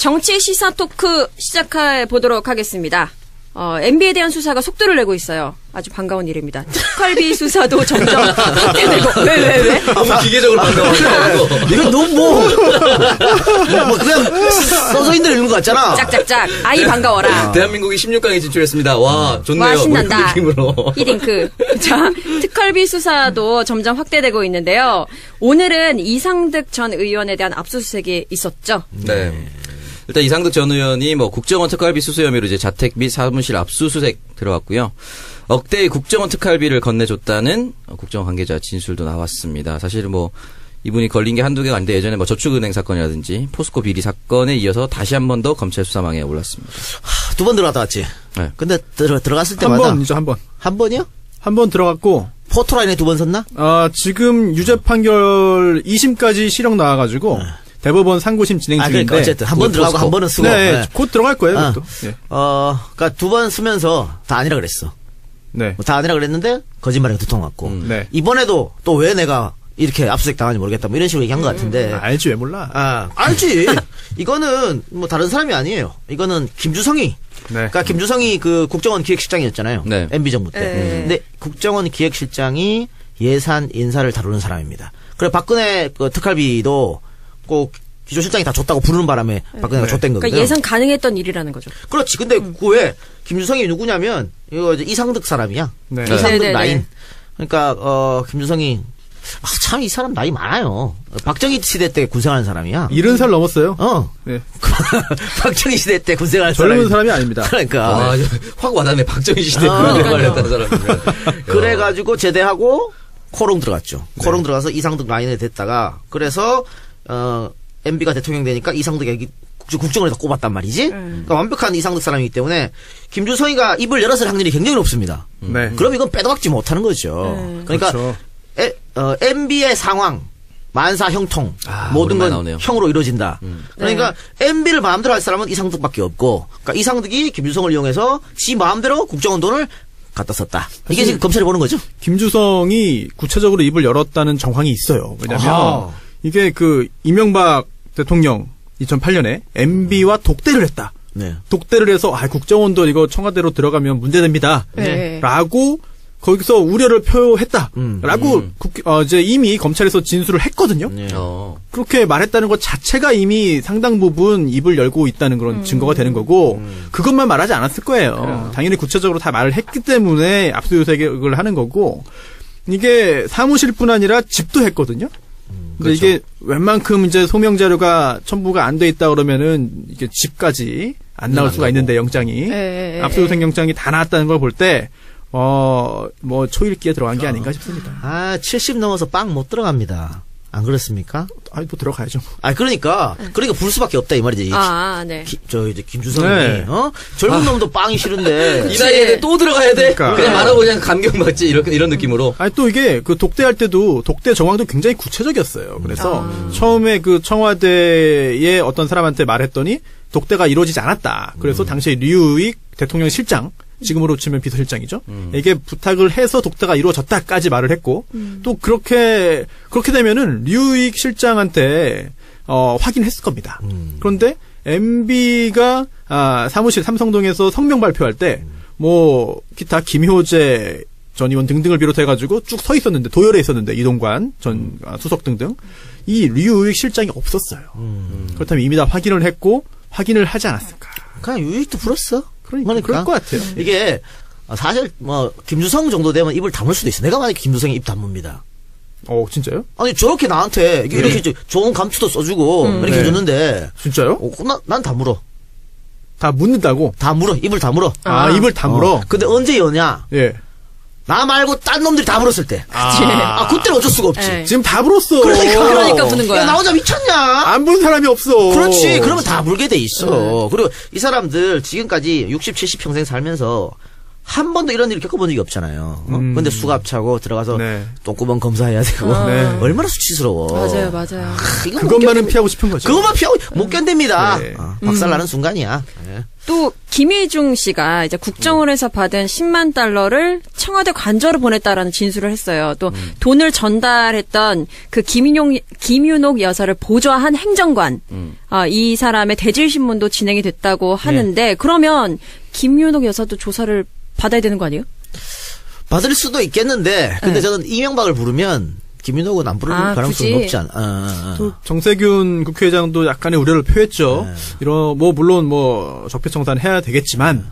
정치 시사 토크 시작해 보도록 하겠습니다. MB에 대한 수사가 속도를 내고 있어요. 아주 반가운 일입니다. 특활비 수사도 점점 확대되고. 왜? 너무 기계적으로 반가워요. 이건 너무 뭐 그냥 써서 있는 것 같잖아. 짝짝짝. 아이 반가워라. 대한민국이 16강에 진출했습니다. 와, 좋네요. 와, 신난다. 뭐 이런 느낌으로. 히딩크. 자, 특활비 수사도 점점 확대되고 있는데요. 오늘은 이상득 전 의원에 대한 압수수색이 있었죠. 네. 일단 이상득 전 의원이 뭐 국정원 특활비 수수 혐의로 이제 자택 및 사무실 압수수색 들어갔고요. 억대의 국정원 특활비를 건네줬다는 국정원 관계자 진술도 나왔습니다. 사실 뭐 이분이 걸린 게 한두 개가 아닌데 예전에 뭐 저축은행 사건이라든지 포스코 비리 사건에 이어서 다시 한 번 더 검찰 수사망에 올랐습니다. 두 번 들어갔다 왔지. 네. 근데 들어갔을 때마다 한 번이죠, 한 번. 한 번이요? 한 번 들어갔고 포토라인에 두 번 섰나? 지금 유죄 판결 2심까지 실형 나와가지고 대법원 상고심 진행 중인데. 그러니까 어쨌든 한 번 들어가고 한 번은 쓰고. 네, 곧 들어갈 거예요. 그것도. 네. 그러니까 두 번 쓰면서 다 아니라 그랬어. 네. 다 아니라 그랬는데 거짓말이 두통 같고. 네. 이번에도 또 왜 내가 이렇게 압수수색 당하는지 모르겠다. 뭐 이런 식으로 얘기한 것 같은데. 알지 왜 몰라? 알지. 이거는 뭐 다른 사람이 아니에요. 이거는 김주성이. 네. 그러니까 김주성이 그 국정원 기획실장이었잖아요. 네. MB 정부 때. 근데 국정원 기획실장이 예산 인사를 다루는 사람입니다. 그래 박근혜 그 특활비도 꼭 기조실장이 다 줬다고 부르는 바람에 박근혜가 줬댄 거거든요. 그러니까 예상 가능했던 일이라는 거죠. 그렇지. 근데 그 왜 김주성이 누구냐면 이거 이제 이상득 사람이야. 네. 이상득 네. 라인. 그러니까 김주성이 참 이 사람 나이 많아요. 박정희 시대 때 군생하는 사람이야. 70살 넘었어요. 네. 박정희 시대 때 군생하는 젊은 사람이 아닙니다. 그러니까 확 와닿네. 박정희 시대 군대를 했다는 사람이면. 그래가지고 제대하고 코롱 들어갔죠. 코롱 들어가서 이상득 라인에 됐다가 그래서 MB가 대통령 되니까 이상득이 국정원에서 꼽았단 말이지. 그러니까 완벽한 이상득 사람이기 때문에 김주성이가 입을 열었을 확률이 굉장히 높습니다. 네. 그럼 이건 빼도 박지 못하는 거죠. 그러니까 그렇죠. MB의 상황, 만사 형통 모든 건 나오네요. 형으로 이루어진다. 그러니까 MB를 마음대로 할 사람은 이상득밖에 없고, 그러니까 이상득이 김주성을 이용해서 지 마음대로 국정원 돈을 갖다 썼다. 이게 지금 검찰이 보는 거죠. 김주성이 구체적으로 입을 열었다는 정황이 있어요. 왜냐면 아하. 이게 그 이명박 대통령 2008년에 MB와 독대를 했다. 네. 독대를 해서 국정원도 이거 청와대로 들어가면 문제됩니다. 네. 라고 거기서 우려를 표했다. 라고 이제 이미 검찰에서 진술을 했거든요. 네. 그렇게 말했다는 것 자체가 이미 상당 부분 입을 열고 있다는 그런 증거가 되는 거고 그것만 말하지 않았을 거예요. 당연히 구체적으로 다 말을 했기 때문에 압수수색을 하는 거고 이게 사무실뿐 아니라 집도 했거든요. 근데 그렇죠. 이게 웬만큼 이제 소명 자료가 첨부가 안 돼 있다 그러면은 이게 집까지 안 나올 수가 있는데 영장이 압수수색 영장이 다 나왔다는 걸 볼 때 뭐 초읽기에 들어간 게 아닌가 싶습니다. 70 넘어서 빵 못 들어갑니다. 안 그렇습니까? 뭐 들어가야죠. 그러니까 부를 수밖에 없다 이 말이지. 네. 이제 김주성이 네. 젊은 놈도 빵이 싫은데 이 나이에 또 들어가야 돼? 그러니까. 그냥 말하고 감경받지 이런 느낌으로. 또 이게 그 독대할 때도 독대 정황도 굉장히 구체적이었어요. 그래서 처음에 그 청와대의 어떤 사람한테 말했더니 독대가 이루어지지 않았다. 그래서 당시에 류익 대통령 실장, 지금으로 치면 비서실장이죠. 이게 부탁을 해서 독대가 이루어졌다까지 말을 했고 또 그렇게 되면은 류익 실장한테 확인했을 겁니다. 그런데 MB가 사무실 삼성동에서 성명 발표할 때 뭐 기타 김효재 전 의원 등등을 비롯해가지고 쭉 서 있었는데 도열에 있었는데 이동관 전 수석 등등 이 류익 실장이 없었어요. 그렇다면 이미 다 확인을 했고 확인을 하지 않았을까? 그냥 유익도 불었어. 그럴 것 같아요. 이게 사실 뭐 김주성 정도 되면 입을 다물 수도 있어. 내가 만약에 김주성이 입 다뭅니다. 진짜요? 아니 저렇게 나한테 이렇게 좋은 감투도 써주고 이렇게 해줬는데 진짜요? 난 다물어. 다 묻는다고? 다물어. 입을 다물어. 입을 다물어? 근데 언제 여냐? 예. 나 말고 딴 놈들이 다 물었을 때. 그때는 어쩔 수가 없지. 네. 지금 다 불었어. 그러니까 부는 거야. 야, 나 혼자 미쳤냐? 안 본 사람이 없어. 그렇지. 그러면 다 물게 돼 있어. 그리고 이 사람들 지금까지 60, 70 평생 살면서 한 번도 이런 일을 겪어본 적이 없잖아요. 근데 수갑 차고 들어가서 네. 똥구멍 검사해야 되고 네. 얼마나 수치스러워. 맞아요. 이거 그것만은 피하고 싶은 거죠. 그것만 피하고 못 견딥니다. 네. 박살나는 순간이야. 네. 또 김희중 씨가 이제 국정원에서 받은 10만 달러를 청와대 관저로 보냈다라는 진술을 했어요. 또 돈을 전달했던 그 김윤옥 여사를 보좌한 행정관, 이 사람의 대질 신문도 진행이 됐다고 하는데 그러면 김윤옥 여사도 조사를 받아야 되는 거 아니에요? 받을 수도 있겠는데 근데 네. 저는 이명박을 부르면 김윤옥은 안 부를 가능성이 굳이? 높지 않아. 또 정세균 국회의장도 약간의 우려를 표했죠. 이런 물론 적폐청산 해야 되겠지만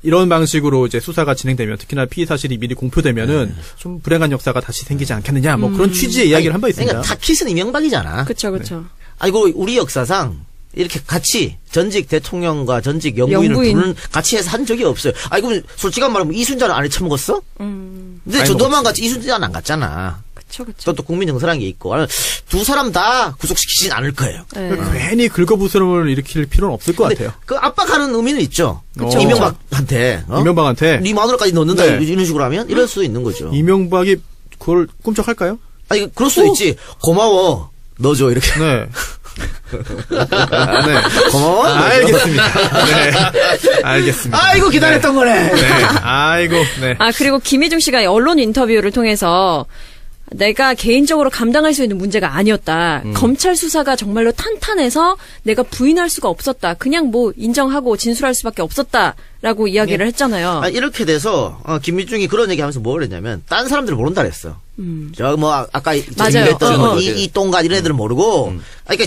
이런 방식으로 이제 수사가 진행되면 특히나 피의 사실이 미리 공표되면은 좀 불행한 역사가 다시 생기지 않겠느냐 그런 취지의 이야기를 한 바 있습니다. 그러니까 타깃은 이명박이잖아. 그렇죠. 아이고 우리 역사상 이렇게 같이 전직 대통령과 전직 영부인을 영부인. 부르는 같이 해서 한 적이 없어요. 아이고 솔직한 말하면 이순자는 안에 처먹었어? 근데 아니, 전두환만 같이 이순자는 안 갔잖아. 그렇죠. 또 국민 정서라는 게 있고 두 사람 다 구속시키진 않을 거예요. 네. 괜히 긁어부스럼을 일으킬 필요는 없을 것 같아요. 그 압박하는 의미는 있죠. 그쵸. 이명박한테. 이명박한테 네 마누라까지 넣는다 네. 이런 식으로 하면 이럴 수도 있는 거죠. 이명박이 그걸 꿈쩍할까요? 아니 그럴 수도 있지. 고마워. 넣어줘 이렇게. 네. 네. 고마워. 알겠습니다. 네. 알겠습니다. 아이고 기다렸던 거네. 네. 아이고. 네. 그리고 김희중 씨가 언론 인터뷰를 통해서 내가 개인적으로 감당할 수 있는 문제가 아니었다. 검찰 수사가 정말로 탄탄해서 내가 부인할 수가 없었다. 그냥 인정하고 진술할 수밖에 없었다라고 이야기를 했잖아요. 이렇게 돼서 김민중이 그런 얘기하면서 뭘 했냐면 딴 사람들 모른다 그랬어. 저 아까 맞아요. 얘기했던 이 똥갓 이런 애들은 모르고. 그러니까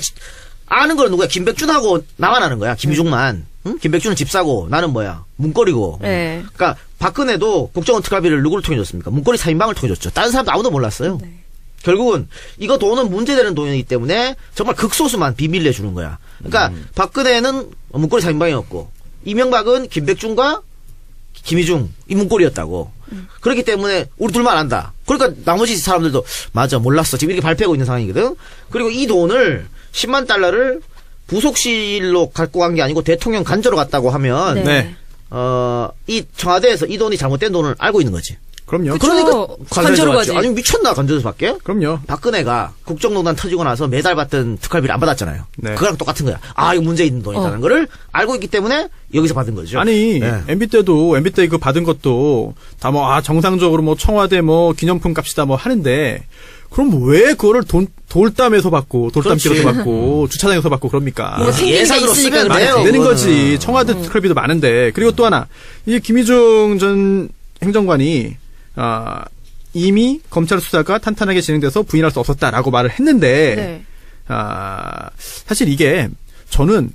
아는 건 누구야? 김백준하고 나만 아는 거야. 김희중만. 응? 김백준은 집사고 나는 뭐야? 문고리고. 네. 그러니까 박근혜도 국정원 특활비를 누구를 통해 줬습니까? 문고리 4인방을 통해 줬죠. 다른 사람도 아무도 몰랐어요. 네. 결국은 이거 돈은 문제되는 돈이기 때문에 정말 극소수만 비밀리에 주는 거야. 그러니까 박근혜는 문고리 4인방이었고 이명박은 김백준과 김희중 이 문고리였다고. 그렇기 때문에 우리 둘만 안다. 그러니까 나머지 사람들도 맞아 몰랐어. 지금 이렇게 발표하고 있는 상황이거든. 그리고 이 돈을 10만 달러를 부속실로 갖고 간 게 아니고 대통령 간저로 갔다고 하면 네. 이 청와대에서 이 돈이 잘못된 돈을 알고 있는 거지. 그럼요. 그러니까 간저로 가지. 아니 미쳤나 간저에서 받게? 그럼요. 박근혜가 국정농단 터지고 나서 매달 받던 특활비를 안 받았잖아요. 네. 그거랑 똑같은 거야. 이거 문제 있는 돈이라는 거를 알고 있기 때문에 여기서 받은 거죠. 아니, 네. MB 때 그 받은 것도 다 정상적으로 청와대 기념품 값이다 하는데, 그럼 왜 그거를 돌담에서 받고, 돌담길에서 그렇지. 받고, 주차장에서 받고 그럽니까? 예산으로 있으니까 쓰면 말이 돼요. 안 되는 그거는. 거지. 청와대 특활비도 많은데. 그리고 또 하나, 이 김희중 전 행정관이, 이미 검찰 수사가 탄탄하게 진행돼서 부인할 수 없었다라고 말을 했는데, 네. 사실 이게 저는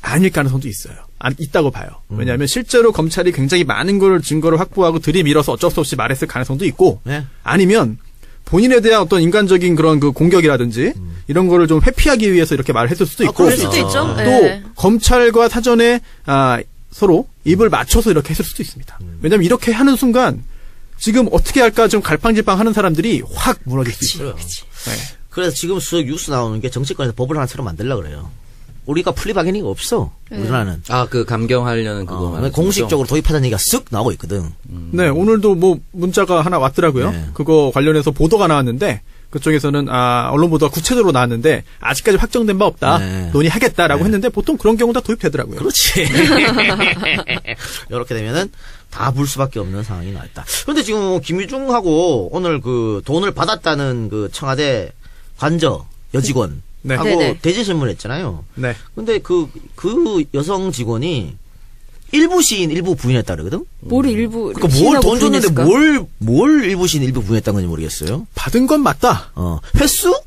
아닐 가능성도 있어요. 있다고 봐요. 왜냐하면 실제로 검찰이 굉장히 많은 걸 증거를 확보하고 들이밀어서 어쩔 수 없이 말했을 가능성도 있고, 네. 아니면 본인에 대한 어떤 인간적인 그런 그 공격이라든지 이런 거를 좀 회피하기 위해서 이렇게 말을 했을 수도 있고, 그럴 수도 있죠. 또 네. 검찰과 사전에 서로 입을 맞춰서 이렇게 했을 수도 있습니다. 왜냐하면 이렇게 하는 순간 지금 어떻게 할까 좀 갈팡질팡 하는 사람들이 확 무너질 수 있어요. 네. 그래서 지금 수석 뉴스 나오는 게 정치권에서 법을 하나 새로 만들려고 그래요. 우리가 플리바게닝이 없어. 우리나라는. 그 감경하려는 그거 말하는 공식적으로 도입하자는 얘기가 쓱 나오고 있거든. 네, 오늘도 문자가 하나 왔더라고요. 네. 그거 관련해서 보도가 나왔는데, 그쪽에서는, 언론 보도가 구체적으로 나왔는데, 아직까지 확정된 바 없다. 네. 논의하겠다라고 했는데, 보통 그런 경우 다 도입되더라고요. 그렇지. 이렇게 되면은 다 불 수밖에 없는 상황이 나왔다. 그런데 지금 김유중하고 오늘 그 돈을 받았다는 그 청와대 관저 여직원 네. 하고 네네. 대질 신문했잖아요. 네. 근데 그 여성 직원이 일부 시인 일부 부인했다 그러거든? 뭘 일부 그러니까 뭘 시인하고 돈 줬는데 부인했을까? 뭘 일부 시인 일부 부인했다는 건지 모르겠어요. 받은 건 맞다. 횟수?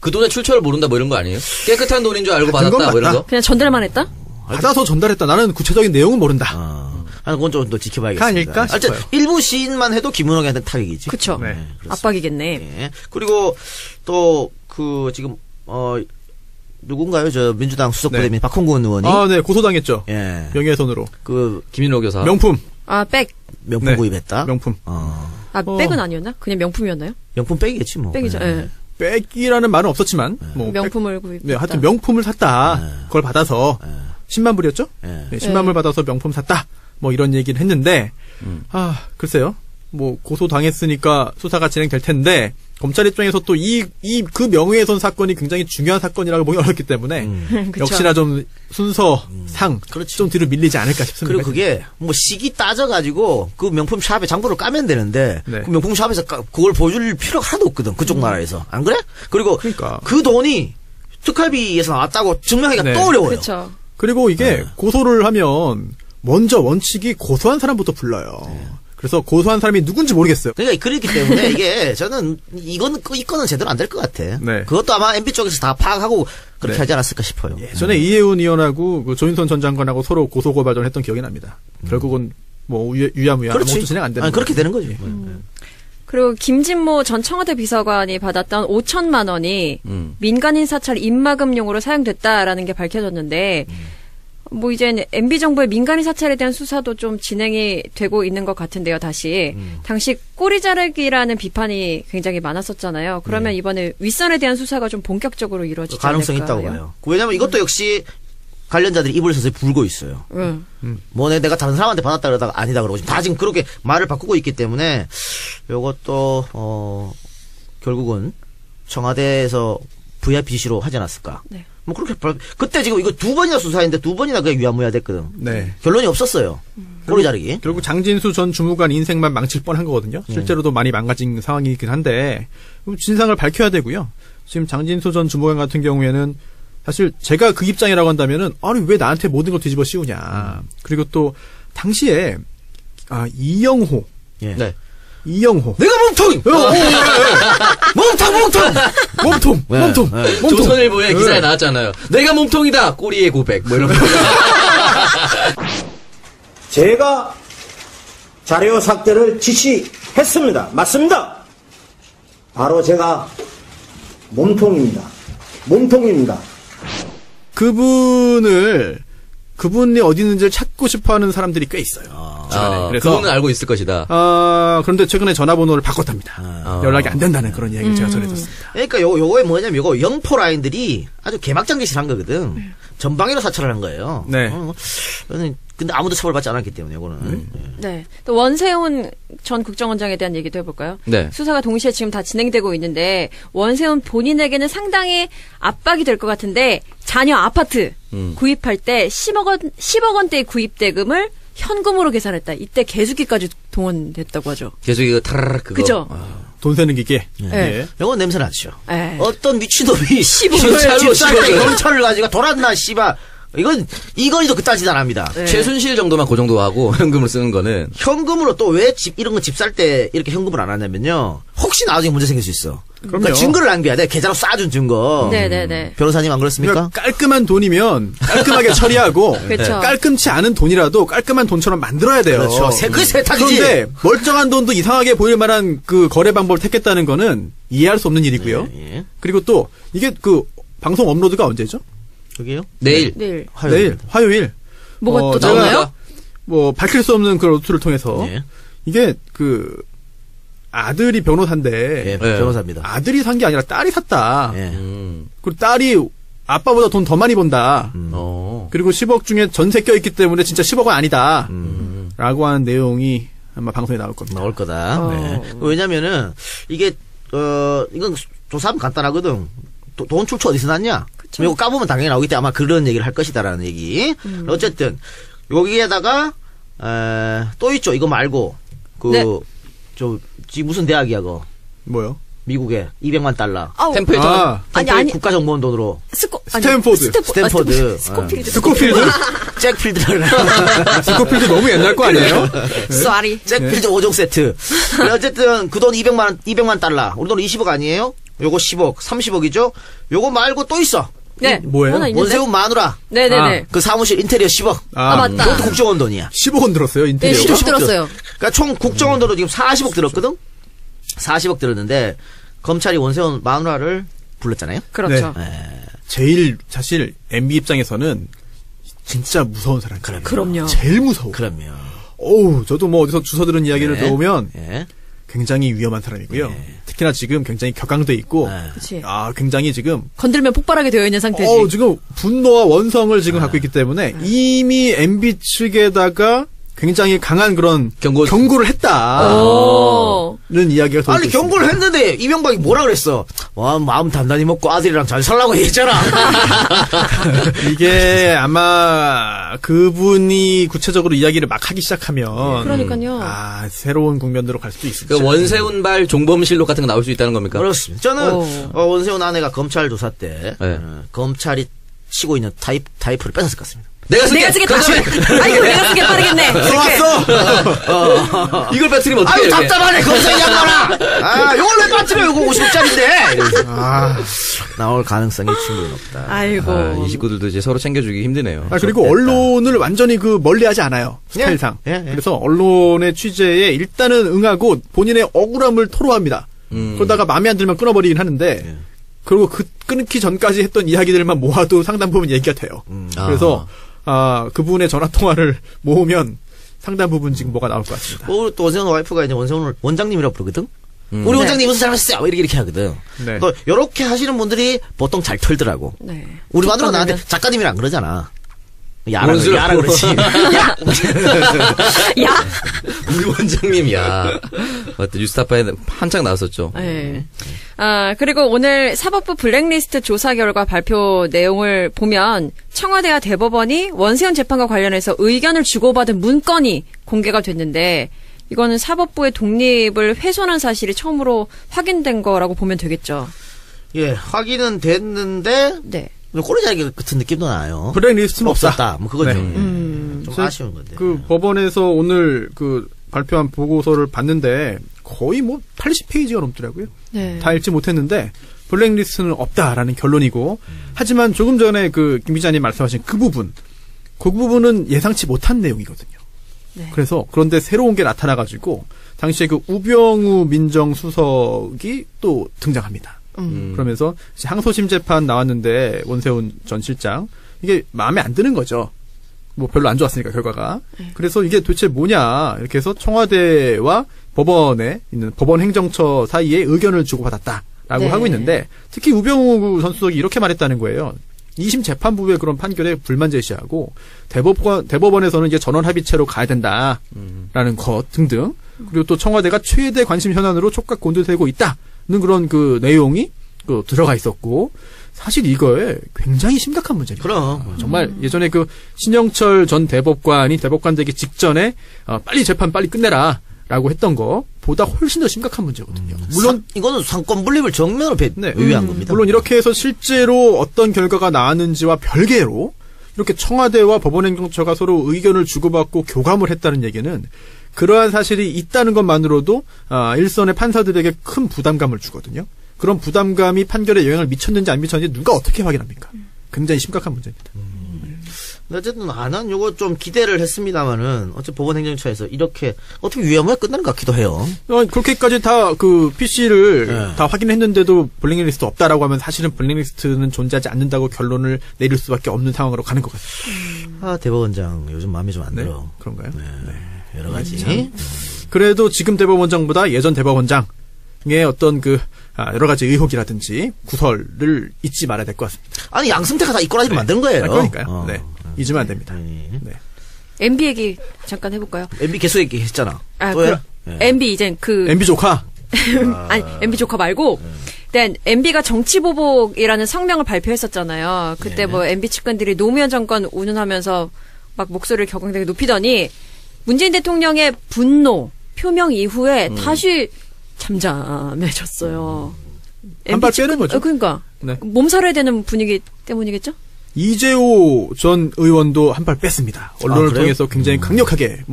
그 돈의 출처를 모른다 뭐 이런 거 아니에요? 깨끗한 돈인 줄 알고 받은 건 받았다 뭐 이런 맞다. 거? 그냥 전달만 했다? 받아서 전달했다. 나는 구체적인 내용은 모른다. 그건 좀 더 지켜봐야겠습니다. 아닐까 하여튼 싶어요. 일부 시인만 해도 김은옥한테 타격이지. 그쵸. 네. 그렇습니다. 압박이겠네. 예. 그리고 또 그 지금 누군가요? 저 민주당 수석부대민 네. 박홍근 의원이 네, 고소당했죠. 예. 명예훼손으로. 그 김인호 교사. 명품. 백. 명품 네. 구입했다. 명품. 백은 아니었나? 그냥 명품이었나요? 명품 백이겠지 뭐. 백이죠. 예. 예. 백이라는 말은 없었지만, 명품을 구입. 네, 하여튼 명품을 샀다. 그걸 받아서 10만 불이었죠? 예. 네, 10만 불 받아서 명품 샀다. 뭐 이런 얘기를 했는데 글쎄요. 뭐 고소당했으니까 수사가 진행될 텐데 검찰 입장에서 또 그 명예훼손 사건이 굉장히 중요한 사건이라고 보기 어렵기 때문에 역시나 좀 순서상 그렇지. 좀 뒤로 밀리지 않을까 싶습니다. 그리고 그게 뭐 시기 따져가지고 그 명품 샵에 장부를 까면 되는데 네. 그 명품 샵에서 그걸 보여줄 필요가 하나도 없거든. 그쪽 나라에서. 안 그래? 그리고 그러니까. 그 돈이 특활비에서 나왔다고 증명하기가 네. 또 어려워요. 그렇죠. 그리고 이게 고소를 하면 먼저 원칙이 고소한 사람부터 불러요. 그래서 고소한 사람이 누군지 모르겠어요. 그러니까 그렇기 때문에 이게 저는 이 건은 제대로 안 될 것 같아. 네. 그것도 아마 MB 쪽에서 다 파악하고 그렇게 네. 하지 않았을까 싶어요. 예전에 이혜훈 의원하고 그 조인선 전 장관하고 서로 고소고발전을 했던 기억이 납니다. 결국은 뭐 유야무야 아무것도 진행 안 되는 아니, 그렇게 되는 거지. 그리고 김진모 전 청와대 비서관이 받았던 5천만 원이 민간인 사찰 입막음용으로 사용됐다라는 게 밝혀졌는데 뭐 이제 MB 정부의 민간인 사찰에 대한 수사도 좀 진행이 되고 있는 것 같은데요. 다시 당시 꼬리 자르기라는 비판이 굉장히 많았었잖아요. 그러면 이번에 윗선에 대한 수사가 좀 본격적으로 이루어지지 가능성이 않을까요? 있다고 봐요. 왜냐면 이것도 역시 관련자들이 입을 서서히 불고 있어요. 뭐 내가 다른 사람한테 받았다 그러다가 아니다 그러고 다 지금 그렇게 말을 바꾸고 있기 때문에 이것도 결국은 청와대에서 VIPC로 하지 않았을까. 네. 뭐 그렇게 그때 지금 이거 2번이나 수사했는데 2번이나 그게 유야무야 됐거든. 네. 결론이 없었어요. 꼬리 자르기. 결국 장진수 전 주무관 인생만 망칠 뻔한 거거든요. 실제로도 많이 망가진 상황이긴 한데 진상을 밝혀야 되고요. 지금 장진수 전 주무관 같은 경우에는 사실 제가 그 입장이라고 한다면은 아니 왜 나한테 모든 걸 뒤집어 씌우냐. 그리고 또 당시에 이영호. 예. 네. 이영호. 내가 몸통! 몸통! 몸통. 조선일보에 기사에 나왔잖아요. 내가 몸통이다. 꼬리의 고백. 뭐 이런 거. 제가 자료 삭제를 지시했습니다. 맞습니다. 바로 제가 몸통입니다. 그분이 어디 있는지를 찾고 싶어하는 사람들이 꽤 있어요. 그래서 그분은 알고 있을 것이다. 그런데 최근에 전화번호를 바꿨답니다. 연락이 안 된다는 그런 이야기를 제가 전해줬습니다. 그러니까 요거에 뭐냐면 요거 영포 라인들이 아주 개막장짓을 한 거거든. 전방위로 사찰을 한 거예요. 네. 근데 아무도 처벌받지 않았기 때문에 요거는. 네. 또 원세훈 전 국정원장에 대한 얘기도 해볼까요? 네. 수사가 동시에 지금 다 진행되고 있는데 원세훈 본인에게는 상당히 압박이 될 것 같은데 자녀 아파트 구입할 때 10억 원대의 구입 대금을 현금으로 계산했다. 이때 개수기까지 동원됐다고 하죠. 계속 이거 타라락 그거. 그죠? 돈 세는 기계. 네. 요건 냄새 나죠. 네. 어떤 미친놈이 10억을 집사한테 경찰을 가지고 돌았나 씨발. 이건 이건희도 그딴 짓 안 합니다. 네. 최순실 정도만 그 정도 하고 현금을 쓰는 거는 현금으로 또 왜 이런 거 집 살 때 이렇게 현금을 안 하냐면요. 혹시 나중에 문제 생길 수 있어. 그러니까 증거를 남겨야 돼. 계좌로 쏴준 증거. 네네네. 변호사님 안 그렇습니까? 그러니까 깔끔한 돈이면 깔끔하게 처리하고 그렇죠. 깔끔치 않은 돈이라도 깔끔한 돈처럼 만들어야 돼요. 그렇죠. 그 세탁이지. 그런데 멀쩡한 돈도 이상하게 보일 만한 그 거래 방법을 택했다는 거는 이해할 수 없는 일이고요. 예. 그리고 또 이게 그 방송 업로드가 언제죠? 저기요? 내일. 내일. 내일 화요일. 뭐가 또 제가 나오나요? 뭐 밝힐 수 없는 그런 루트를 통해서 예. 이게 그 아들이 변호사인데 예, 변호사입니다. 아들이 산 게 아니라 딸이 샀다. 예. 그리고 딸이 아빠보다 돈 더 많이 번다. 그리고 10억 중에 전세 껴있기 때문에 진짜 10억은 아니다. 라고 하는 내용이 아마 방송에 나올 겁니다. 나올 거다. 네. 왜냐면은 이게 이건 조사하면 간단하거든. 돈 출처 어디서 났냐? 이거 까보면 당연히 나오기 때문에 아마 그런 얘기를 할 것이다라는 얘기. 어쨌든 여기에다가 또 있죠. 이거 말고 네. 지금 무슨 대학이야 그거? 뭐요? 미국에 200만 달러. 아우. 템플턴. 아니. 국가정보원 돈으로. 스탠포드. 스탠포드. 스코필드. 스코필드? 잭필드를. 스코필드 너무 옛날 거 아니에요? 쏘리. 잭필드 5종 세트. 어쨌든 그 돈 200만 달러. 우리 돈 20억 아니에요? 요거 10억, 30억이죠? 요거 말고 또 있어. 네. 뭐예요? 하나 있는데? 원세훈 마누라. 네네네. 그 사무실 인테리어 10억. 아, 맞다. 그것도 국정원 돈이야. 10억 원 들었어요, 네, 인테리어가. 10억 들었어요. 그러니까 총 국정원 돈으로 지금 40억 들었거든? 40억 들었는데, 검찰이 원세훈 마누라를 불렀잖아요? 그렇죠. 제일 사실 MB 입장에서는 진짜 무서운 사람이에요. 그럼요. 제일 무서워. 그럼요. 어우, 저도 뭐 어디서 주워 들은 이야기를 네. 들어보면 예. 굉장히 위험한 사람이고요. 특히나 지금 굉장히 격앙돼 있고, 그치. 굉장히 지금 건들면 폭발하게 되어 있는 상태지. 지금 분노와 원성을 지금 갖고 있기 때문에 이미 MB 측에다가 굉장히 강한 그런 경고. 경고를 했다는 이야기가 더 아니 경고를 했는데 이명박이 뭐라 그랬어? 와 마음 단단히 먹고 아들이랑 잘 살라고 했잖아. 이게 아마 그분이 구체적으로 이야기를 막 하기 시작하면 그러니까요. 새로운 국면으로 갈 수도 있습니다. 그 원세훈발 종범실록 같은 거 나올 수 있다는 겁니까? 그렇습니다. 저는 원세훈 아내가 검찰 조사 때 네. 검찰이 치고 있는 타이프를 뺏었을 것 같습니다. 내가 쓰겠다. 아이고, 내가 쓰게 빠르겠네. 들어왔어. 이걸 빠뜨리면 어떡해? 아유 이렇게. 답답하네 검사 양반아. 요걸 왜 빠뜨려? 이거 50짜리인데. 나올 가능성이 충분히 높다. 아이고. 이 식구들도 이제 서로 챙겨주기 힘드네요. 그리고 언론을 완전히 멀리하지 않아요. 스타일상. 예. 그래서 언론의 취재에 일단은 응하고 본인의 억울함을 토로합니다. 그러다가 마음에 안 들면 끊어버리긴 하는데 그리고 끊기 전까지 했던 이야기들만 모아도 상당 부분 얘기가 돼요. 그래서 그분의 전화 통화를 모으면 상당 부분 지금 뭐가 나올 것 같습니다. 또 원세훈 와이프가 이제 원세훈을 원장님이라고 부르거든. 우리 원장님 무슨 잘못했어요? 이렇게 하거든. 네. 또 이렇게 하시는 분들이 보통 잘 털더라고. 네. 우리 마누라 나한테 작가님이랑 그러잖아. 야라 그러지. 야! 우리 원장님이야. 맞다. 뉴스타파에 한창 나왔었죠. 네. 그리고 오늘 사법부 블랙리스트 조사 결과 발표 내용을 보면 청와대와 대법원이 원세훈 재판과 관련해서 의견을 주고받은 문건이 공개가 됐는데 이거는 사법부의 독립을 훼손한 사실이 처음으로 확인된 거라고 보면 되겠죠. 예, 확인은 됐는데 네. 꼬리자기 같은 느낌도 나요. 블랙리스트는 없었다. 뭐 그거죠. 네. 좀 아쉬운 건데. 법원에서 오늘 발표한 보고서를 봤는데 거의 80페이지가 넘더라고요. 네. 다 읽지 못했는데 블랙리스트는 없다라는 결론이고 하지만 조금 전에 김 기자님 말씀하신 그 부분은 예상치 못한 내용이거든요. 네. 그래서 그런데 새로운 게 나타나가지고 당시에 우병우 민정수석이 또 등장합니다. 그러면서 항소심 재판 나왔는데 원세훈 전 실장 이게 마음에 안 드는 거죠. 별로 안 좋았으니까 결과가. 그래서 이게 도대체 뭐냐 이렇게 해서 청와대와 법원에 있는 법원 행정처 사이에 의견을 주고받았다라고 네. 하고 있는데 특히 우병우 전 수석이 이렇게 말했다는 거예요. 2심 재판부의 그런 판결에 불만 제시하고 대법원에서는 이제 전원 합의체로 가야 된다라는 것 등등. 그리고 또 청와대가 최대 관심 현안으로 촉각 곤두세우고 있다는 그런 내용이 들어가 있었고 사실 이거에 굉장히 심각한 문제입니다. 그럼 정말 예전에 신영철 전 대법관이 대법관 되기 직전에 빨리 재판 빨리 끝내라라고 했던 거보다 훨씬 더 심각한 문제거든요. 물론 이거는 상권 분립을 정면으로 위한 겁니다. 물론 이렇게 해서 실제로 어떤 결과가 나왔는지와 별개로 이렇게 청와대와 법원행정처가 서로 의견을 주고받고 교감을 했다는 얘기는 그러한 사실이 있다는 것만으로도 일선의 판사들에게 큰 부담감을 주거든요. 그런 부담감이 판결에 영향을 미쳤는지 안 미쳤는지 누가 어떻게 확인합니까? 굉장히 심각한 문제입니다. 어쨌든 나는 요거 좀 기대를 했습니다만은 어쨌든 법원행정처에서 이렇게 어떻게 위험하게 끝나는 것 같기도 해요. 그렇게까지 다 PC를 다 확인했는데도 블랙리스트 없다라고 하면 사실은 블랙리스트는 존재하지 않는다고 결론을 내릴 수밖에 없는 상황으로 가는 것 같습니다. 대법원장 요즘 마음에 좀 안 네? 들어. 그런가요? 네. 여러 가지. 그래도 지금 대법원장보다 예전 대법원장의 어떤 여러 가지 의혹이라든지 구설을 잊지 말아야 될 것 같습니다. 아니 양승태가 다 이꼬라지를 만든 거예요. 그러니까요. 네. 잊으면 안 됩니다. 네. MB 얘기 잠깐 해볼까요? MB 개수 얘기 했잖아. MB 이젠 MB 조카? 아니 MB 조카 말고 일단 MB가 정치보복이라는 성명을 발표했었잖아요. 그때 MB 측근들이 노무현 정권 운운하면서 막 목소리를 격앙되게 높이더니 문재인 대통령의 분노 표명 이후에 다시 잠잠해졌어요. 한 발 빼는 거죠. 그러니까 네. 몸살해야 되는 분위기 때문이겠죠? 이재호 전 의원도 한 발 뺐습니다. 언론을 통해서 굉장히 강력하게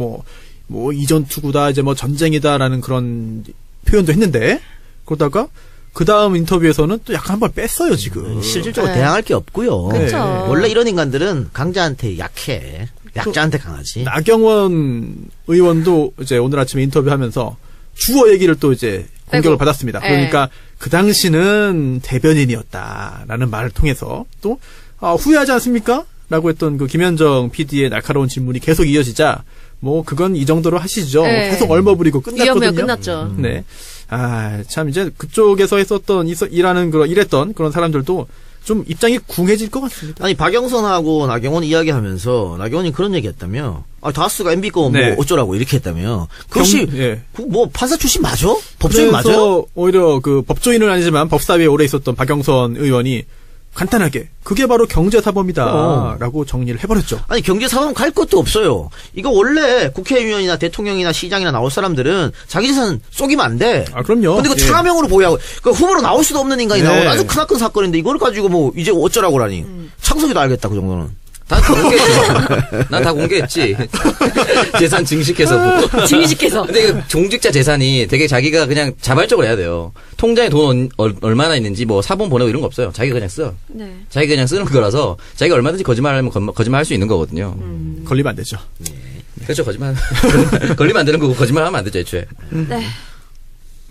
이전 투구다 이제 전쟁이다라는 그런 표현도 했는데 그러다가 그 다음 인터뷰에서는 또 약간 한 발 뺐어요 지금. 실질적으로 대항할 게 없고요. 그렇죠. 원래 이런 인간들은 강자한테 약해. 약자한테 강하지. 나경원 의원도 이제 오늘 아침에 인터뷰하면서 주어 얘기를 또 이제 공격을 받았습니다. 그러니까 그 당시는 대변인이었다라는 말을 통해서 또 후회하지 않습니까? 라고 했던 김현정 PD의 날카로운 질문이 계속 이어지자 그건 이 정도로 하시죠. 계속 얼머부리고 끝났거든요. 위험해요. 끝났죠. 네. 참 이제 그쪽에서 일했던 그런 사람들도 좀 입장이 궁해질 것 같습니다. 아니 박영선하고 나경원 이야기하면서 나경원이 그런 얘기했다며. 다스가 MB 거 뭐 네. 어쩌라고 이렇게 했다며. 그 혹시 예. 뭐 판사 출신 맞아? 법조인 맞아요? 그래서 오히려 그 법조인은 아니지만 법사위에 오래 있었던 박영선 의원이 간단하게 그게 바로 경제사범이다라고 정리를 해버렸죠. 아니 경제사범 갈 것도 없어요. 이거 원래 국회의원이나 대통령이나 시장이나 나올 사람들은 자기 재산 쏘기면 안 돼. 아 그럼요. 근데 그 예. 차명으로 보유하고 그 후보로 나올 수도 없는 인간이 네. 나오고 아주 크나큰 사건인데 이걸 가지고 뭐 이제 어쩌라고라니. 창석이도 알겠다 그 정도는. 다 공개했죠. 난 다 공개했지. 재산 증식해서. 증식해서. 근데 그 종직자 재산이 되게 자기가 그냥 자발적으로 해야 돼요. 통장에 돈 얼마나 있는지 뭐 사본 보내고 이런 거 없어요. 자기가 그냥 써. 네. 자기가 그냥 쓰는 거라서 자기가 얼마든지 거짓말하면 거짓말할 수 있는 거거든요. 걸리면 안 되죠. 그렇죠. 거짓말. 걸리면 안 되는 거고 거짓말하면 안 되죠, 애초에. 네.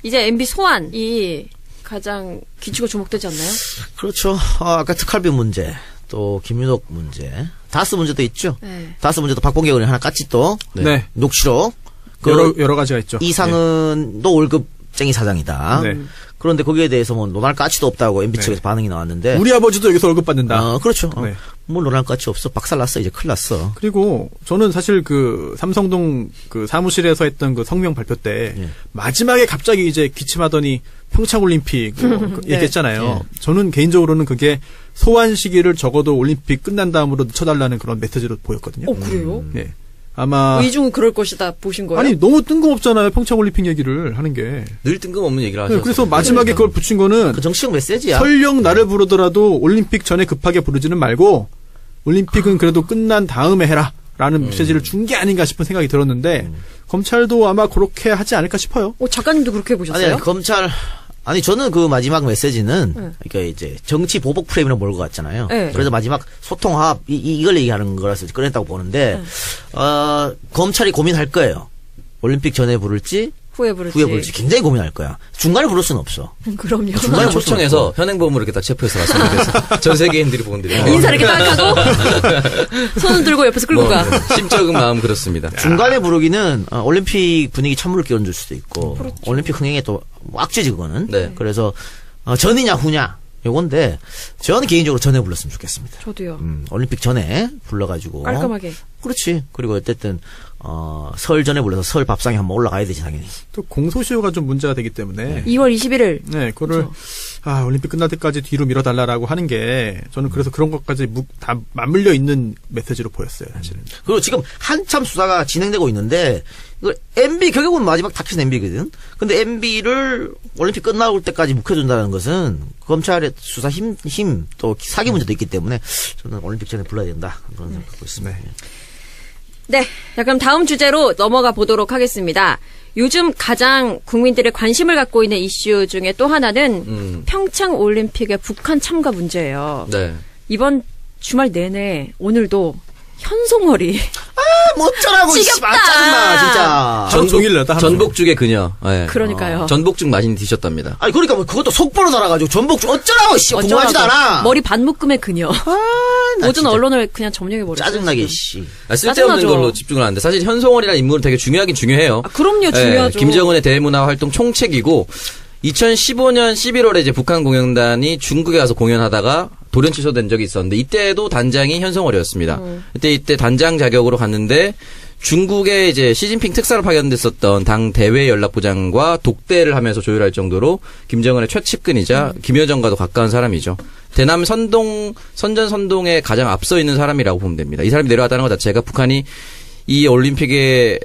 이제 MB 소환이 가장 귀치고 주목되지 않나요? 그렇죠. 아까 특활비 문제. 또 김윤옥 문제, 다스 문제도 있죠. 네. 다스 문제도 박봉계 의원이 하나 깠지 또. 네. 녹취록. 여러 가지가 있죠. 이상은도 월급쟁이 사장이다. 네. 그런데 거기에 대해서 뭐 논할 가치도 없다고 MB 측에서 네. 반응이 나왔는데. 우리 아버지도 여기서 월급 받는다. 그렇죠. 네. 뭐 논할 가치 없어. 박살났어. 이제 큰일 났어. 그리고 저는 사실 그 삼성동 그 사무실에서 했던 그 성명 발표 때 예. 마지막에 갑자기 이제 기침하더니 평창올림픽 얘기했잖아요. 네. 저는 개인적으로는 그게 소환 시기를 적어도 올림픽 끝난 다음으로 늦춰달라는 그런 메시지로 보였거든요. 그래요? 예. 아마 이중은 그럴 것이다 보신 거예요? 아니 너무 뜬금없잖아요. 평창올림픽 얘기를 하는 게. 늘 뜬금없는 얘기를 하죠. 네, 그래서 마지막에 그걸 붙인 거는 그 정치적 메시지야. 설령 나를 부르더라도 올림픽 전에 급하게 부르지는 말고 올림픽은 그래도 끝난 다음에 해라. 라는 메시지를 준 게 아닌가 싶은 생각이 들었는데 검찰도 아마 그렇게 하지 않을까 싶어요. 작가님도 그렇게 보셨어요? 아니, 검찰. 아니, 저는 그 마지막 메시지는, 그러니까 이제 정치 보복 프레임으로 몰고 갔잖아요. 네. 그래서 마지막 소통합, 이걸 얘기하는 거라서 꺼냈다고 보는데, 검찰이 고민할 거예요. 올림픽 전에 부를지, 후에 부를지. 굉장히 고민할 거야. 중간에 부를 수는 없어. 그럼요. 중간에 초청해서 현행범으로 이렇게 딱 체포해서 갔으면 돼서 전 세계인들이 보건들이 인사 이렇게 딱 하고 손을 들고 옆에서 끌고 가. 심적인 마음 그렇습니다. 중간에 부르기는 올림픽 분위기 찬물을 끼얹을 수도 있고, 올림픽 흥행에 또 악재지 그거는. 네. 그래서 전이냐 후냐 요건데 저는 개인적으로 전에 불렀으면 좋겠습니다. 저도요. 올림픽 전에 불러가지고 깔끔하게. 그렇지. 그리고 어쨌든 설 전에 불러서 설 밥상에 한번 올라가야 되지 당연히. 또 공소시효가 좀 문제가 되기 때문에 2월 21일. 네, 그거를 올림픽 끝날 때까지 뒤로 밀어달라라고 하는 게 저는 그래서 그런 것까지 다 맞물려 있는 메시지로 보였어요, 사실은. 그리고 지금 한참 수사가 진행되고 있는데 MB 결국은 마지막 닥친 MB거든. 근데 MB를 올림픽 끝나올 때까지 묵혀둔다는 것은 검찰의 수사 힘 또 사기 문제도 있기 때문에 저는 올림픽 전에 불러야 된다 그런 생각하고 있습니다. 네. 자, 그럼 다음 주제로 넘어가 보도록 하겠습니다. 요즘 가장 국민들의 관심을 갖고 있는 이슈 중에 또 하나는 평창 올림픽의 북한 참가 문제예요. 네. 이번 주말 내내 오늘도 현송월이 뭐 어쩌라고 지겹다. 짜증나 진짜. 하루 종일 내다 하루 전복죽의 그녀. 네. 그러니까요. 전복죽 많이 드셨답니다. 아니 그러니까 뭐 그것도 속보로 달아가지고 전복죽 어쩌라고 씨 궁금하지도 않아. 머리 반묶음의 그녀. 나 모든 진짜 언론을 그냥 점령해버렸어요. 짜증나게 씨. 쓸데없는 짜증나죠. 걸로 집중을 하는데 사실 현송월이라는 인물은 되게 중요하긴 중요해요. 그럼요, 중요하죠. 김정은의 대문화 활동 총책이고 2015년 11월에 이제 북한 공연단이 중국에 가서 공연하다가 돌연 취소된 적이 있었는데 이때도 단장이 현송월이었습니다. 이때 단장 자격으로 갔는데 중국에 이제 시진핑 특사로 파견됐었던 당 대외 연락부장과 독대를 하면서 조율할 정도로 김정은의 최측근이자 김여정과도 가까운 사람이죠. 대남 선전 선동에 가장 앞서 있는 사람이라고 보면 됩니다. 이 사람이 내려왔다는 것 자체가 북한이 이 올림픽에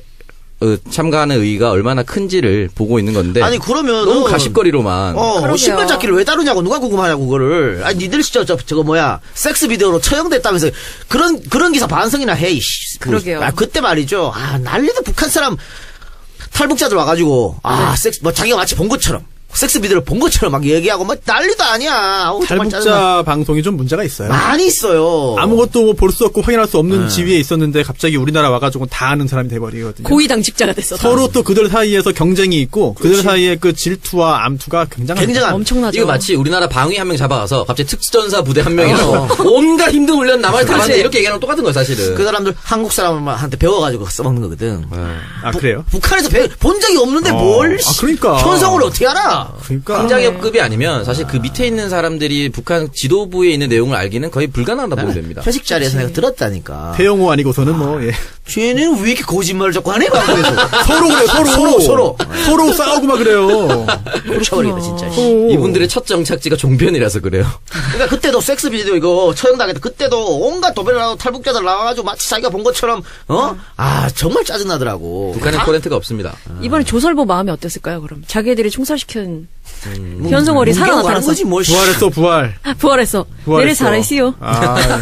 참가하는 의의가 얼마나 큰지를 보고 있는 건데. 아니 그러면 너무 가십거리로만. 그러게요. 신발 잡기를 왜 다루냐고 누가 궁금하냐고 그거를. 아니 니들 진짜 저거 뭐야 섹스 비디오로 처형됐다면서 그런 기사 반성이나 해. 그러게요. 그때 말이죠. 난리도 북한 사람 탈북자들 와가지고 섹스 뭐 자기가 마치 본 것처럼. 섹스 비디오를 본 것처럼 막 얘기하고 뭐 난리도 아니야. 정말 짜증나. 탈북자 방송이 좀 문제가 있어요. 많이 있어요. 아무것도 볼 수 없고 확인할 수 없는 지위에 있었는데 갑자기 우리나라 와가지고 다 아는 사람이 돼버리거든요. 고위당직자가 됐어. 서로 또 그들 사이에서 경쟁이 있고 그들 사이에 그 질투와 암투가 굉장한 엄청나죠. 이거 마치 우리나라 방위 한 명 잡아가서 갑자기 특전사 부대 한 명이라고 온갖 힘든 훈련 남한테 다 받는데 이렇게 얘기하는 건 똑같은 거야 사실은. 그 사람들 한국 사람한테 배워가지고 써먹는 거거든. 그래요? 북한에서 본 적이 없는데 뭘 그러니까 현성을 어떻게 알아? 그러니까. 황장엽급이 아니면 사실 그 밑에 있는 사람들이 북한 지도부에 있는 내용을 알기는 거의 불가능하다 보면 됩니다. 회식 자리에서 내가 들었다니까. 태영호 아니고서는 뭐, 예. 쟤는 왜 이렇게 거짓말을 자꾸 하네? 방송에서. 서로 그래요, 서로. 서로 싸우고 막 그래요. 미쳐버리겠다, 진짜. 이분들의 첫 정착지가 종편이라서 그래요. 그러니까 그때도 섹스 비디오 이거 처형당했다. 그때도 온갖 도배를 탈북자들 나와가지고 마치 자기가 본 것처럼, 정말 짜증나더라고. 북한엔 코렌트가 없습니다. 이번에 조설보 마음이 어땠을까요, 그럼? 자기들이 총살시킨 현송월이 살아나타났어. 거지, 뭘. 부활했어, 부활. 부활했어. 내일 살아있어요.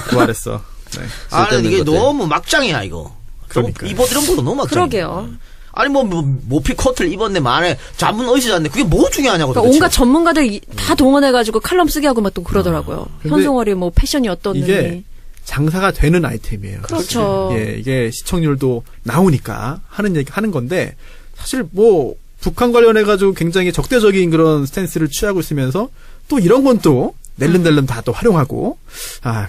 부활했어. 네. 이게 것들. 너무 막장이야, 이거. 그러니까. 이번 이런 것도 너무 막장. 그러게요. 아니, 모피 코트를 입었네, 만에. 잡은 어디서 잤네. 그게 뭐 중요하냐고. 그러니까 온갖 전문가들 다 동원해가지고 칼럼 쓰게 하고 막 또 그러더라고요. 현송월이 뭐 패션이 어떻느니. 이게 장사가 되는 아이템이에요. 그렇죠. 예, 이게 시청률도 나오니까 하는 건데, 사실 뭐, 북한 관련해가지고 굉장히 적대적인 그런 스탠스를 취하고 있으면서, 또 이런 건 또, 낼름낼름 다 또 활용하고,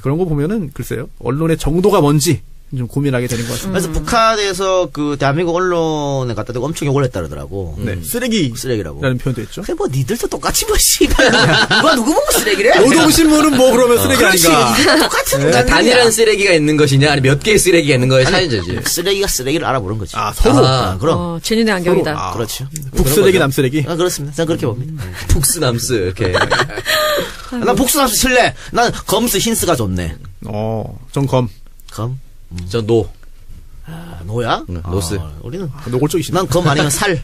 그런 거 보면은, 글쎄요, 언론의 정도가 뭔지, 좀 고민하게 되는 것 같습니다. 그래서 북한에서 그 대한민국 언론에 갖다 대고 엄청 욕을 했다 그러더라고. 네, 쓰레기라고. 라는 표현도 했죠. 그래, 뭐, 니들도 똑같이 뭐, 씨발. 누가 누구 보고 쓰레기래? 노동신문은 뭐 그러면 쓰레기 아닌가. 니들 똑같은 인간들이야. 단일한 쓰레기가 있는 것이냐, 아니 몇 개의 쓰레기가 있는 거에 차이지. 쓰레기가 쓰레기를 알아보는 거지. 서로. 그럼. 진인의 안경이다. 그렇죠. 북쓰레기, 남쓰레기. 그렇습니다. 저는 그렇게 봅니다. 북스남스, 이렇게. 난 복수남수 실래. 난 검스 힌스가 좋네. 전 검. 검? 저 노. 노야? 노스. 우리는. 노골적이시네. 난 검 아니면 살.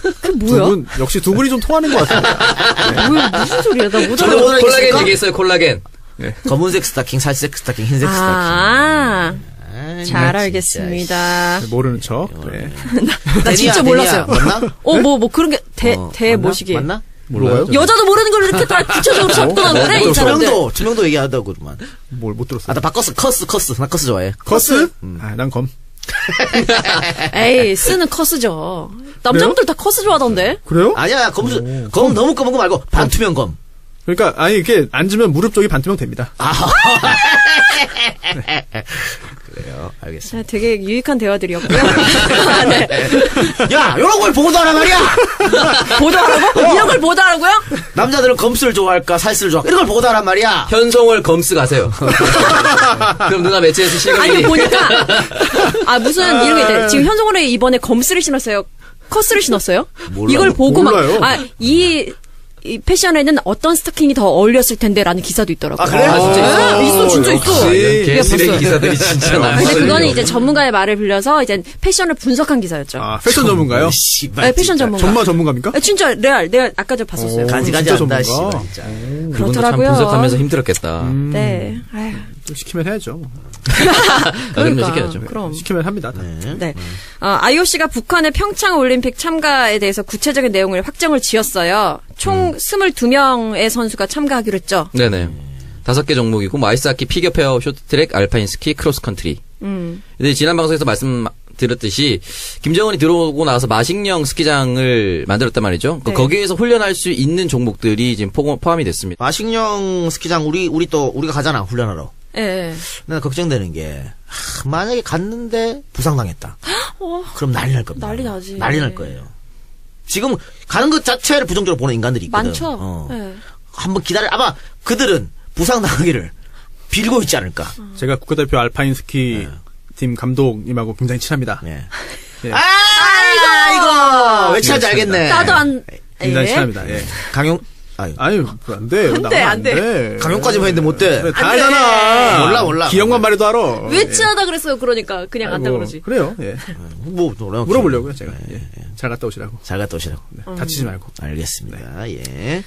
그게 뭐야? 역시 두 분이 좀 통하는 것 같습니다. 무슨 소리야? 나 못 저는 알아. 오늘 콜라겐 있습니까? 얘기했어요, 콜라겐. 검은색 스타킹, 살색 스타킹, 흰색 스타킹. 잘 알겠습니다. 모르는 척. 네. 나 진짜 몰랐어요. 맞나? 뭐 그런 게 대모시기. 맞나? 몰라요? 여자도 모르는 걸 이렇게 다 구체적으로 접근하는데 이 사람들. 투명도 얘기하다고 그만. 못 들었어. 나 바꿨어. 커스. 나 커스 좋아해. 커스? 난 검. 에이, 쓰는 커스죠. 남자분들 다 커스 좋아하던데. 그래요? 아니야, 검 너무 검은 거 말고 반투명 검. 그러니까 이렇게 앉으면 무릎 쪽이 반투명 됩니다. 그래요. 알겠습니다. 되게 유익한 대화들이었고요. 네. 야, 이런 걸 보고도 하란 말이야. 보도하라고? 이런 걸 보도하라고요? 남자들은 검스를 좋아할까, 살스를 좋아할까? 이런 걸 보고도 하란 말이야. 현송월 검스 가세요. 그럼 누나 매체에서 실감이. 아니 보니까 무슨 이런 게 있대. 지금 현송월에 이번에 검스를 신었어요. 커스를 신었어요? 이걸 보고 몰라요. 이 패션에는 어떤 스타킹이 더 어울렸을 텐데라는 기사도 있더라고요. 그래? 있어, 진짜 있어. 개 쓰레기 봤어요. 기사들이 진짜 많아요. 근데 그거는 이제 전문가의 말을 빌려서 이제 패션을 분석한 기사였죠. 패션 전문가요? 씨발. 네, 패션 전문가. 전문가입니까? 진짜 레알. 아까 저 봤었어요. 간지간지 진짜 한다, 전문가. 씨발, 진짜. 그렇더라고요. 참 분석하면서 힘들었겠다. 네. 아휴. 좀 시키면 해야죠. 그럼요, 시켜야죠. 그럼. 시키면 합니다. 다. 네. IOC가 북한의 평창 올림픽 참가에 대해서 구체적인 내용을 확정을 지었어요. 총 22명의 선수가 참가하기로 했죠. 네네. 5개 종목이고, 뭐 아이스하키, 피겨페어, 쇼트트랙, 알파인스키, 크로스컨트리. 근데 지난 방송에서 말씀드렸듯이 김정은이 들어오고 나서 마식령 스키장을 만들었단 말이죠. 네. 거기에서 훈련할 수 있는 종목들이 지금 포함이 됐습니다. 마식령 스키장 우리가 가잖아, 훈련하러. 예. 내가 걱정되는 게 만약에 갔는데 부상당했다. 그럼 난리 날 겁니다. 난리 나지. 난리 날 거예요. 지금 가는 것 자체를 부정적으로 보는 인간들이 있거든. 많죠. 네. 한번 아마 그들은 부상당하기를 빌고 있지 않을까. 제가 국가대표 알파인 스키 팀 감독님하고 굉장히 친합니다. 예. 예. 아이고 왜 친한지 알겠네. 나도 안. 굉장히 친합니다. 예. 강용 아유, 안 돼. 안 돼. 강용까지만 했는데 못 돼. 그래, 다 알잖아. 몰라. 기억만 말해도 알아. 왜 친하다 그랬어요? 그러니까 그냥 안다 그러지. 그래요. 예. 물어보려고요, 제가. 예. 잘 갔다 오시라고. 잘 갔다 오시라고. 네. 다치지 말고. 알겠습니다. 예.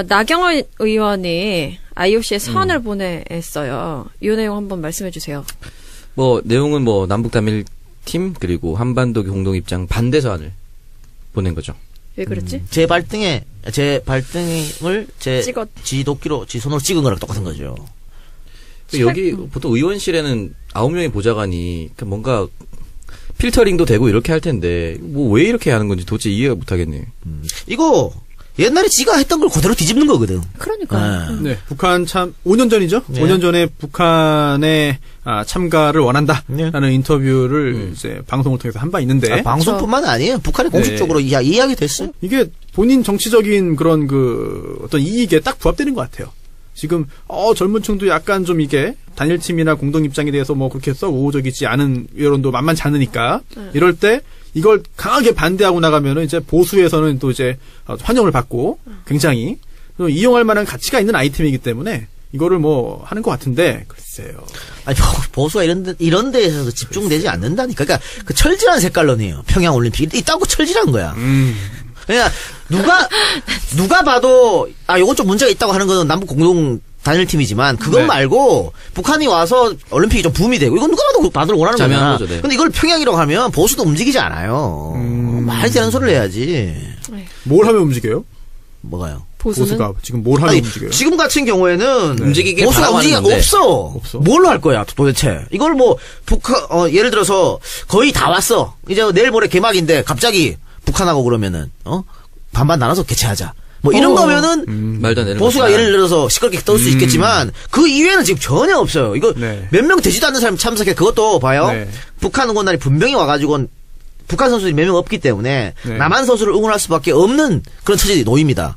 나경원 의원이 IOC에 선을 보냈어요. 이 내용 한번 말씀해 주세요. 뭐 내용은 뭐 남북 단일 팀 그리고 한반도 공동 입장 반대 서한을 보낸 거죠. 왜 그랬지? 제 발등을 제 지도끼로 지 손으로 찍은 거랑 똑같은 거죠. 여기 보통 의원실에는 9명의 보좌관이 뭔가 필터링도 되고 이렇게 할 텐데 뭐 왜 이렇게 하는 건지 도대체 이해가 못 하겠네요. 이거 옛날에 지가 했던 걸 그대로 뒤집는 거거든. 그러니까. 네, 북한 참 5년 전이죠. 네. 5년 전에 북한의 참가를 원한다라는 네. 인터뷰를 이제 방송을 통해서 한 바 있는데 방송뿐만 아니에요. 북한이 공식적으로 이야기 됐어요. 이게 본인 정치적인 그런 그 어떤 이익에 딱 부합되는 것 같아요. 지금 젊은층도 약간 좀 이게 단일팀이나 공동 입장에 대해서 뭐 그렇게 썩 우호적이지 않은 여론도 만만치 않으니까 이럴 때 이걸 강하게 반대하고 나가면은 이제 보수에서는 또 이제 환영을 받고 굉장히 이용할 만한 가치가 있는 아이템이기 때문에 이거를 뭐 하는 것 같은데 글쎄요. 아니 보수가 이런 데에서 집중되지 않는다니까. 그러니까 그 철질한 색깔론이에요. 평양 올림픽 이따고 철질한 거야. 그러니까 누가 봐도 요건 좀 문제가 있다고 하는 거는 남북 공동 단일팀이지만 그것 네. 말고 북한이 와서 올림픽이 좀 붐이 되고 이건 누가 봐도 다들 원하는 거잖아. 거죠, 네. 근데 이걸 평양이라고 하면 보수도 움직이지 않아요. 말이 되는 소리를 해야지. 뭘 하면 움직여요? 뭐가요? 보수가 지금 뭘 하면 아니, 움직여요? 지금 같은 경우에는 움직이길 보수가 바라고 움직이가 하는 건데. 없어. 뭘로 할 거야 도대체? 이걸 뭐 북한 예를 들어서 거의 다 왔어. 이제 내일 모레 개막인데 갑자기 북한하고 그러면은 반반 나눠서 개최하자. 뭐 이런 거면은 말도 안 되는 보수가 거지만. 예를 들어서 시끄럽게 떠올 수 있겠지만 그 이외에는 지금 전혀 없어요. 이거 네. 몇 명 되지도 않는 사람이 참석해. 그것도 봐요. 네. 북한 응원단이 분명히 와가지고 북한 선수들이 몇 명 없기 때문에 네. 남한 선수를 응원할 수밖에 없는 그런 처지에 놓입니다.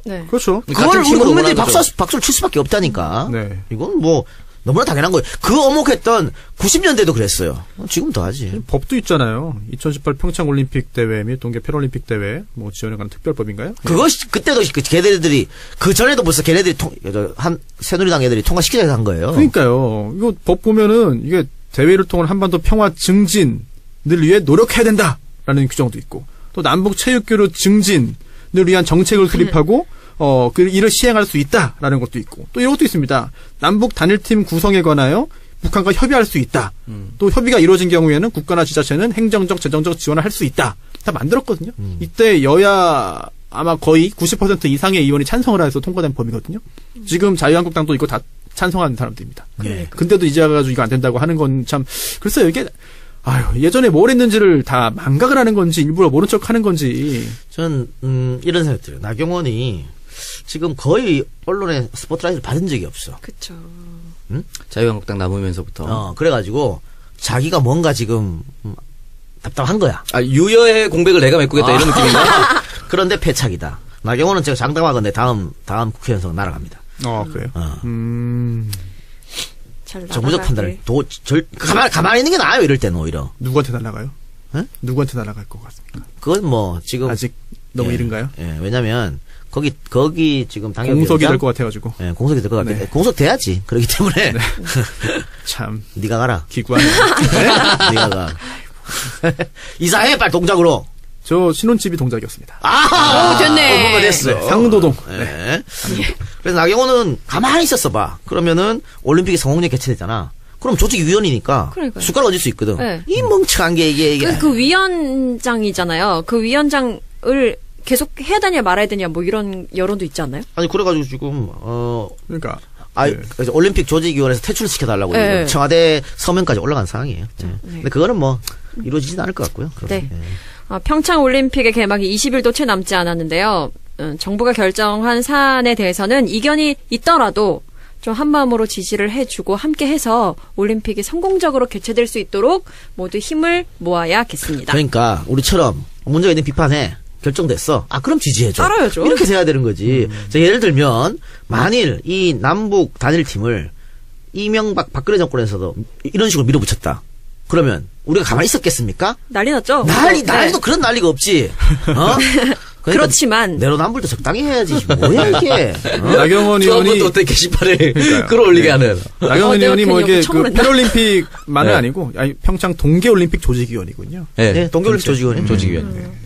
네. 그렇죠. 그걸 같은 우리 팀으로 국민들이 응원하죠. 박수를 칠 수밖에 없다니까. 네. 이건 뭐 너무나 당연한 거예요. 그 어목했던 90년대도 그랬어요. 지금도 하지. 법도 있잖아요. 2018 평창 올림픽 대회 및 동계 패럴림픽 대회 뭐 지원에 관한 특별법인가요? 그것이 그때도 걔네들이 그 전에도 벌써 걔네들이 새누리당 애들이 통과시키자고 한 거예요. 그러니까요. 이거 법 보면은 이게 대회를 통한 한반도 평화 증진을 위해 노력해야 된다라는 규정도 있고 또 남북 체육교류 증진을 위한 정책을 수립하고 그 일을 시행할 수 있다라는 것도 있고 또 이런 것도 있습니다. 남북 단일팀 구성에 관하여 북한과 협의할 수 있다. 또 협의가 이루어진 경우에는 국가나 지자체는 행정적, 재정적 지원을 할 수 있다. 다 만들었거든요. 이때 여야 아마 거의 90% 이상의 의원이 찬성을 해서 통과된 법이거든요. 지금 자유한국당도 이거 다 찬성하는 사람들입니다. 네. 근데도 이제 와가지고 이거 안 된다고 하는 건 참 글쎄요. 이게 예전에 뭘 했는지를 다 망각을 하는 건지 일부러 모른 척 하는 건지. 전 이런 생각 들어요. 나경원이 지금 거의 언론에 스포트라이트를 받은 적이 없어. 그쵸. 자유한국당 남으면서부터. 그래가지고 자기가 뭔가 지금 답답한 거야. 유여의 공백을 내가 메꾸겠다 이런 느낌인가? 그런데 패착이다. 나경원은 제가 장담하건대 다음 국회의원석 날아갑니다. 그래요. 잘 정부적 나가길. 판단을 가만히 있는 게 나아요. 이럴 때는 오히려. 누구한테 날아가요? 네? 누구한테 날아갈 것 같습니까? 그건 뭐 지금 아직 너무 예, 이른가요? 예, 왜냐면 거기 지금 당협 공석이 위원장? 될 것 같아가지고. 예, 공석이 될 것 같기 네. 때문에 공석 돼야지. 그렇기 때문에 참 네가 가라. 기구하네요. 네가 가. 이사해 빨리 동작으로. 저 신혼집이 동작이었습니다. 오, 됐네. 뭔가 됐어. 네, 상도동. 네. 그래서 나경원은 가만히 있었어 봐. 그러면은 올림픽이 성공리 개최되잖아. 그럼 조직위원이니까 그러니까요. 숟가락 얹을 수 있거든. 네. 이 멍청한 게 이게. 그 위원장이잖아요. 그 위원장을 계속 해야 되냐 말아야 되냐 뭐 이런 여론도 있지 않나요? 아니 그래가지고 지금 그러니까 네. 그래서 올림픽 조직위원회에서 퇴출시켜달라고 네. 청와대 서면까지 올라간 상황이에요. 네. 근데 그거는 뭐 이루어지진 않을 것 같고요. 네. 평창 올림픽의 개막이 20일도 채 남지 않았는데요. 정부가 결정한 사안에 대해서는 이견이 있더라도 좀 한마음으로 지지를 해주고 함께해서 올림픽이 성공적으로 개최될 수 있도록 모두 힘을 모아야겠습니다. 그러니까 우리처럼 문제가 있는 비판에 결정됐어. 그럼 지지해줘. 따라야죠. 이렇게 돼야 되는 거지. 자, 예를 들면 만일 이 남북 단일팀을 이명박 박근혜 정권에서도 이런 식으로 밀어붙였다. 그러면 우리가 가만히 있었겠습니까? 난리 났죠? 난리도 그런 난리가 없지. 그러니까 그렇지만 내로남불도 적당히 해야지. 뭐야 이게? 나경원 처음부터 의원이 어떻게 게시판을 끌어올리게 하는. 나경원 내가 의원이 뭐 괜히 이게 그 처음으로 했나? 패럴림픽만은 네. 아니고 평창 동계올림픽 조직위원이군요. 네. 동계올림픽 조직위원님. 조직위원.